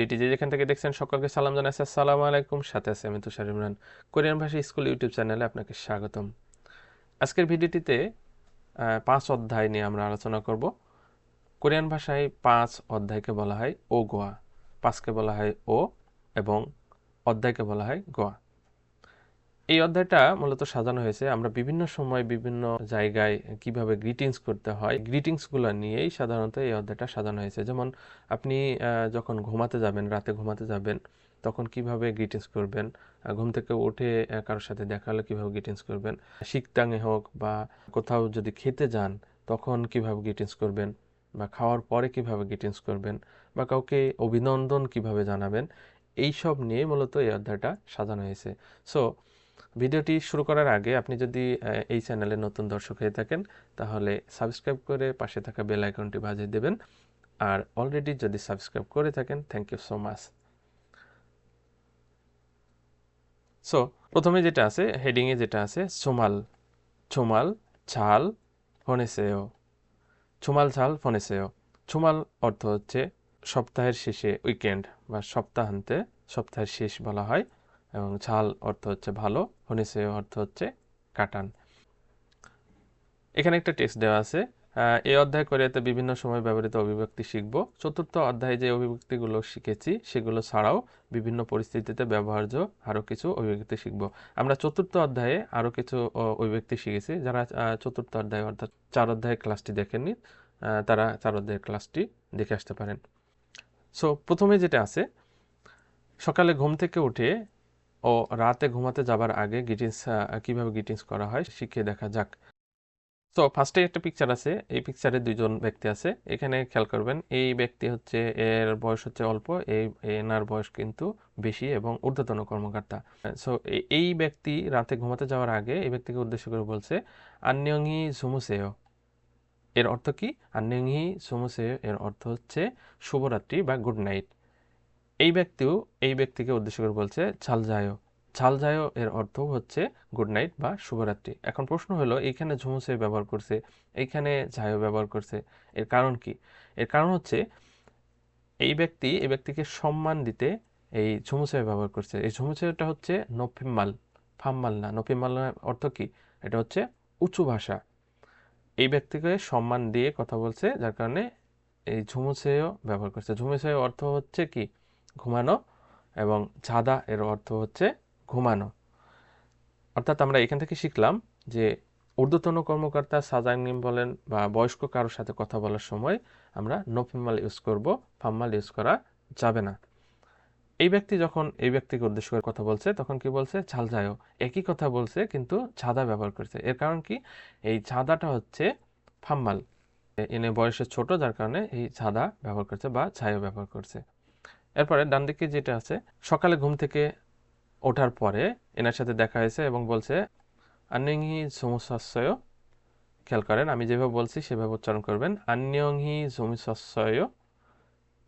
ভিডিওটি যেখান থেকে দেখছেন সকলকে সালাম জানাচ্ছি, আসসালামু আলাইকুম। সাথে আছে আমি তুষার ইমরান, কোরিয়ান ভাষা স্কুল ইউটিউব চ্যানেলে আপনাকে স্বাগতম। আজকের ভিডিওটিতে 5 অধ্যায় নিয়ে আমরা আলোচনা করব। কোরিয়ান ভাষায় 5 অধ্যায়কে বলা হয় ও গোয়া, 5কে বলা হয় ও এবং অধ্যায়কে বলা হয় গোয়া। এই অধ্যায়টা মূলত সাজানো হয়েছে আমরা বিভিন্ন সময় বিভিন্ন জায়গায় কিভাবে গ্রিটিংস করতে হয়, গ্রিটিংসগুলো নিয়েই সাধারণত এই অধ্যায়টা সাজানো হয়েছে। যেমন আপনি যখন ঘুমাতে যাবেন, রাতে ঘুমাতে যাবেন, তখন কিভাবে গ্রিটিংস করবেন, ঘুম থেকে উঠে কারোর সাথে দেখা হলে কীভাবে গ্রিটিংস করবেন, শিখতাঙে হোক বা কোথাও যদি খেতে যান তখন কিভাবে গ্রিটিংস করবেন, বা খাওয়ার পরে কিভাবে গ্রিটিংস করবেন, বা কাউকে অভিনন্দন কিভাবে জানাবেন, এইসব নিয়ে মূলত এই অধ্যায়টা সাজানো হয়েছে। সো ভিডিওটি শুরু করার আগে আপনি যদি এই চ্যানেলে নতুন দর্শক হয়ে থাকেন তাহলে সাবস্ক্রাইব করে পাশে থাকা বেল আইকনটি বাজিয়ে দেবেন। আর অলরেডি যদি সাবস্ক্রাইব করে থাকেন, thank you so much. So প্রথমে যেটা আছে, হেডিংয়ে যেটা আছে সোমাল, ছোমাল ঝাল ফনেসেও, ছোমাল ঝাল ফনেসেও। ছোমাল অর্থ হচ্ছে সপ্তাহের শেষে, উইকেন্ড বা সপ্তাহান্তে, সপ্তাহের শেষ বলা হয়, এবং ঝাল অর্থ হচ্ছে ভালো, ফনেসেও অর্থ হচ্ছে কাটান। এখানে একটা টেক্সট দেওয়া আছে। এই অধ্যায় কোরিয়াতে বিভিন্ন সময় ব্যবহৃত অভিব্যক্তি শিখব। চতুর্থ অধ্যায়ে যে অভিব্যক্তিগুলো শিখেছি সেগুলো ছাড়াও বিভিন্ন পরিস্থিতিতে ব্যবহার্য আরও কিছু অভিব্যক্তি শিখব। আমরা চতুর্থ অধ্যায়ে আরও কিছু অভিব্যক্তি শিখেছি। যারা চতুর্থ অধ্যায় অর্থাৎ 4 অধ্যায়ের ক্লাসটি দেখেননি তারা 4 অধ্যায়ের ক্লাসটি দেখে আসতে পারেন। সো প্রথমে যেটা আছে, সকালে ঘুম থেকে উঠে ও রাতে ঘুমাতে যাবার আগে গ্রিটিংস কীভাবে গ্রিটিংস করা হয় শিখিয়ে দেখা যাক। তো ফার্স্টে একটা পিকচার আছে, এই পিকচারে 2জন ব্যক্তি আছে। এখানে খেয়াল করবেন, এই ব্যক্তি হচ্ছে, এর বয়স হচ্ছে অল্প, এনার বয়স কিন্তু বেশি এবং ঊর্ধ্বতন কর্মকর্তা। সো এই ব্যক্তি রাতে ঘুমাতে যাওয়ার আগে এই ব্যক্তিকে উদ্দেশ্য করে বলছে আন্যংহি ঝুমুসেও। এর অর্থ কি? আন্যংহি ঝুমুসেও এর অর্থ হচ্ছে শুভরাত্রি বা গুড নাইট। এই ব্যক্তিকে উদ্দেশ্য করে বলছে ঝালজায়ো। ঝালজায়ো এর অর্থ হচ্ছে গুড নাইট বা শুভরাত্রি। এখন প্রশ্ন হলো, এইখানে ঝুমুসে ব্যবহার করছে, এইখানে ঝায়ো ব্যবহার করছে, এর কারণ কি? এর কারণ হচ্ছে এই ব্যক্তিকে সম্মান দিতে এই ঝুমুসে ব্যবহার করছে। এই ঝুমুসেটা হচ্ছে নফিম্মাল, ফাম্মাল না। নফিম্মাল অর্থ কি? এটা হচ্ছে উঁচু ভাষা। এই ব্যক্তিকে সম্মান দিয়ে কথা বলছে, যার কারণে এই ঝুমুসেও ব্যবহার করছে। ঝুমুসেও অর্থ হচ্ছে কি? ঘুমানো, এবং ঝাদা এর অর্থ হচ্ছে ঘুমানো। অর্থাৎ আমরা এখান থেকে শিখলাম যে ঊর্ধ্বতন কর্মকর্তা সাজাংনিম বলেন বা বয়স্ক কারোর সাথে কথা বলার সময় আমরা নফিম্মাল ইউজ করব, ফাম্মাল ইউজ করা যাবে না। এই ব্যক্তি যখন এই ব্যক্তিকে উদ্দেশ্য করে কথা বলছে তখন কি বলছে? ঝালজায়ও। একই কথা বলছে কিন্তু ঝাদা ব্যবহার করছে। এর কারণ কি? এই ঝাদাটা হচ্ছে ফাম্মাল, এনে বয়সে ছোট, যার কারণে এই ঝাদা ব্যবহার করছে বা ছায়ও ব্যবহার করছে। এরপরে ডান দিকে যেটা আছে, সকালে ঘুম থেকে ওঠার পরে এনার সাথে দেখা হয়েছে এবং বলছে আন্যংহি ঝুমুসস্যয়। খেয়াল করেন, আমি যেভাবে বলছি সেভাবে উচ্চারণ করবেন। আন্যংহি ঝুমুসস্যয়।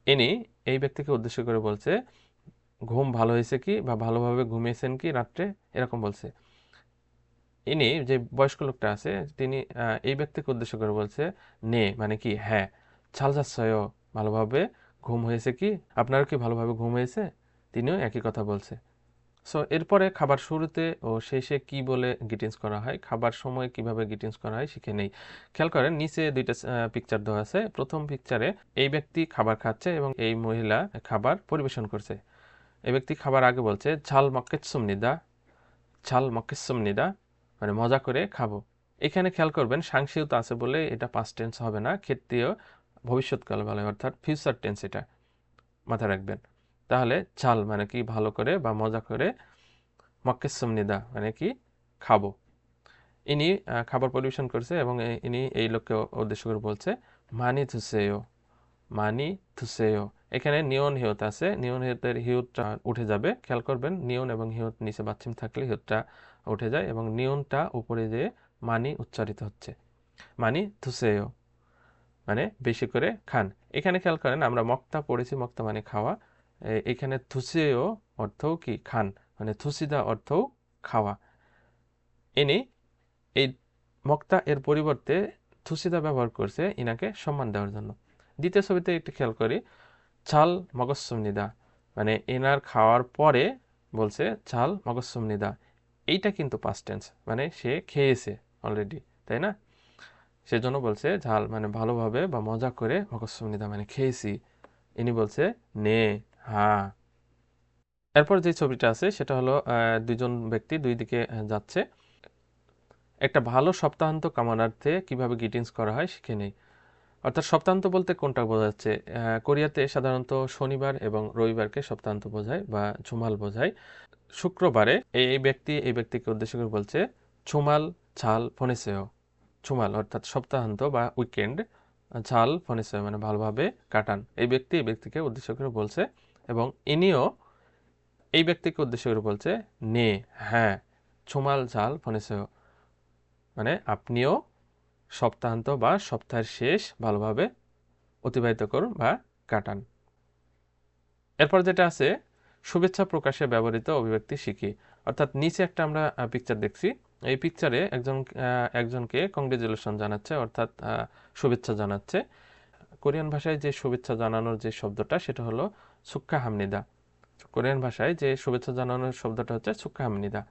ইনি এই ব্যক্তিকে উদ্দেশ্য করে বলছে ঘুম ভালো হয়েছে কি, বা ভালোভাবে ঘুমিয়েছেন কি রাত্রে, এরকম বলছে। ইনি যে বয়স্ক লোকটা আছে তিনি এই ব্যক্তিকে উদ্দেশ্য করে বলছে নে, মানে কি হ্যাঁ। ছালজাচ্ছয়, ভালোভাবে ঘুম হয়েছে কি, আপনারও কি ভালোভাবে ঘুম হয়েছে, তিনিও একই কথা বলছে। সো এরপরে খাবার শুরুতে ও শেষে কি বলে গ্রিটিংস করা হয়, খাবার সময় কিভাবে গ্রিটিংস করা হয় শিখে নেই। খেয়াল করেন, নিচে 2টা পিকচার দেওয়া আছে। প্রথম পিকচারে এই ব্যক্তি খাবার খাচ্ছে এবং এই মহিলা খাবার পরিবেশন করছে। এই ব্যক্তি খাবার আগে বলছে ঝাল মক্কেৎসুমনিদা, ঝাল মক্কেৎসুমনিদা, মানে মজা করে খাবো। এখানে খেয়াল করবেন সাংশিত আছে বলে এটা পাস্ট টেন্স হবে না, ক্ষেত্রীয় ভবিষ্যৎকাল বলে, অর্থাৎ ফিউচার টেন্স, এটা মাথায় রাখবেন। তাহলে ঝাল মানে কি ভালো করে বা মজা করে, মক্কেসুমনিদা মানে কি খাবো। ইনি খাবার পরিবেশন করছে এবং ইনি এই লোককে উদ্দেশ্য করে বলছে মানি থুসেও, মানি থুসেও। এখানে নিয়ন হিয়ত আছে, নিয়ন হিয়তের হিয়তটা উঠে যাবে। খেয়াল করবেন, নিয়ন এবং হিয়ত নিচে বাচ্চিম থাকলে হিয়তটা উঠে যায় এবং নিয়নটা উপরে যেয়ে মানি উচ্চারিত হচ্ছে। মানি থুসেও মানে বেশি করে খান। এখানে খেয়াল করেন, আমরা মক্তা পড়েছি, মক্তা মানে খাওয়া। এখানে থুসেও অর্থও কি খান, মানে থুসিদা অর্থও খাওয়া। ইনি এই মক্তা এর পরিবর্তে থুসিদা ব্যবহার করছে ইনাকে সম্মান দেওয়ার জন্য। দ্বিতীয় ছবিতে একটু খেয়াল করি, ছাল মগস্যমনিদা, মানে এনার খাওয়ার পরে বলছে ঝাল মগসুমনিদা, এইটা কিন্তু পাস্ট টেন্স, মানে সে খেয়েছে অলরেডি, তাই না? সেজন্য বলছে ঝাল মানে ভালোভাবে বা মজা করে, মগসুমনিদা মানে খেয়েছি। ইনি বলছে নে, হ্যাঁ। এরপর যে ছবিটা আছে সেটা হলো দুইজন ব্যক্তি দুই দিকে যাচ্ছে। একটা ভালো সপ্তাহান্ত কামনার্থে কিভাবে গ্রিটিংস করা হয় শিখে নেই। অর্থাৎ সপ্তাহান্ত বলতে কোনটা বোঝাচ্ছে? কোরিয়াতে সাধারণত শনিবার এবং রবিবারকে সপ্তাহান্ত বোঝায় বা ঝুমাল বোঝায়। শুক্রবারে এই ব্যক্তি এই ব্যক্তিকে উদ্দেশ্য করে বলছে ছুমাল ঝাল ফনেসেও। ছুমাল অর্থাৎ সপ্তাহান্ত বা উইকেন্ড, ঝাল ফনেসেও মানে ভালোভাবে কাটান। এই ব্যক্তি এই ব্যক্তিকে উদ্দেশ্য করে বলছে, এবং ইনিও এই ব্যক্তিকে উদ্দেশ্য করে বলছে নে, হ্যাঁ, ছুমাল ঝাল ফনেসেও মানে আপনিও সপ্তাহান্ত বা সপ্তাহের শেষ ভালোভাবে অতিবাহিত করুন বা কাটান। এরপর যেটা আছে শুভেচ্ছা প্রকাশে ব্যবহৃত অভিব্যক্তি শিখি। অর্থাৎ নিচে একটা আমরা পিকচার দেখছি। এই পিকচারে একজনকে কংগ্রেচুলেশন জানাচ্ছে, অর্থাৎ শুভেচ্ছা জানাচ্ছে। কোরিয়ান ভাষায় যে শুভেচ্ছা জানানোর যে শব্দটা সেটা হলো সুক্কা হামনিদা। কোরিয়ান ভাষায় যে শুভেচ্ছা জানানোর শব্দটা হচ্ছে সুক্কা হামনিদা।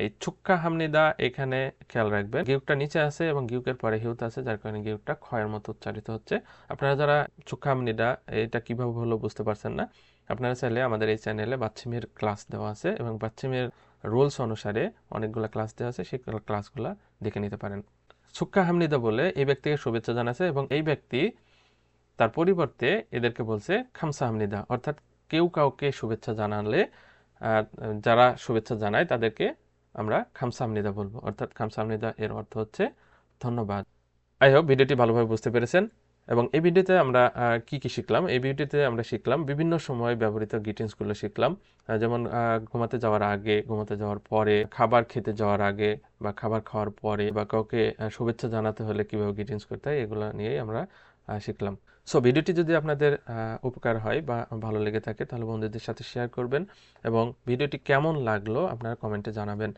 এই ছুক্কা হামনিদা এখানে খেয়াল রাখবেন, গিউকটা নিচে আছে এবং গিউকের পরে হিউত আছে, যার কারণে গিউকটা ক্ষয়ের মতো উচ্চারিত হচ্ছে। আপনারা যারা ছুক্কা হামনিদা এটা কিভাবে হলো বুঝতে পারছেন না, আপনারা চাইলে আমাদের এই চ্যানেলে বাচ্চিমের ক্লাস দেওয়া আছে এবং বাচ্চিমের রুলস অনুসারে অনেকগুলো ক্লাস দেওয়া আছে, সেই ক্লাসগুলো দেখে নিতে পারেন। ছুক্কা হামনিদা বলে এই ব্যক্তিকে শুভেচ্ছা জানাচ্ছে এবং এই ব্যক্তি তার পরিবর্তে এদেরকে বলছে খামসা হামনিদা। অর্থাৎ কেউ কাউকে শুভেচ্ছা জানালে যারা শুভেচ্ছা জানায় তাদেরকে আমরা খামসামনিদা বলবো। অর্থাৎ খামসামনিদা এর অর্থ হচ্ছে ধন্যবাদ। আই হোপ ভিডিওটি ভালোভাবে বুঝতে পেরেছেন। এবং এই ভিডিওতে আমরা কি কি শিখলাম? এই ভিডিওতে আমরা শিখলাম বিভিন্ন সময় ব্যবহৃত গ্রিটিংসগুলো শিখলাম, যেমন ঘুমাতে যাওয়ার আগে, ঘুমাতে যাওয়ার পরে, খাবার খেতে যাওয়ার আগে বা খাবার খাওয়ার পরে, বা কাউকে শুভেচ্ছা জানাতে হলে কিভাবে গ্রিটিংস করতে হয়, এগুলো নিয়েই আমরা শিখলাম। সো ভিডিওটি যদি আপনাদের উপকার হয় বা ভালো লেগে থাকে তাহলে বন্ধুদের সাথে শেয়ার করবেন, এবং ভিডিওটি কেমন লাগলো আপনারা কমেন্টে জানাবেন।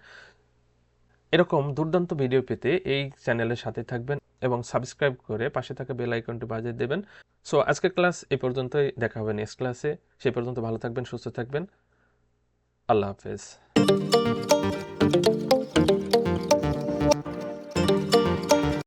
এরকম দুর্দান্ত ভিডিও পেতে এই চ্যানেলের সাথে থাকবেন এবং সাবস্ক্রাইব করে পাশে থাকা বেল আইকনটি বাজিয়ে দেবেন। সো আজকের ক্লাস এই পর্যন্তই, দেখা হবে নেক্সট ক্লাসে। সেই পর্যন্ত ভালো থাকবেন, সুস্থ থাকবেন। আল্লাহ হাফেজ।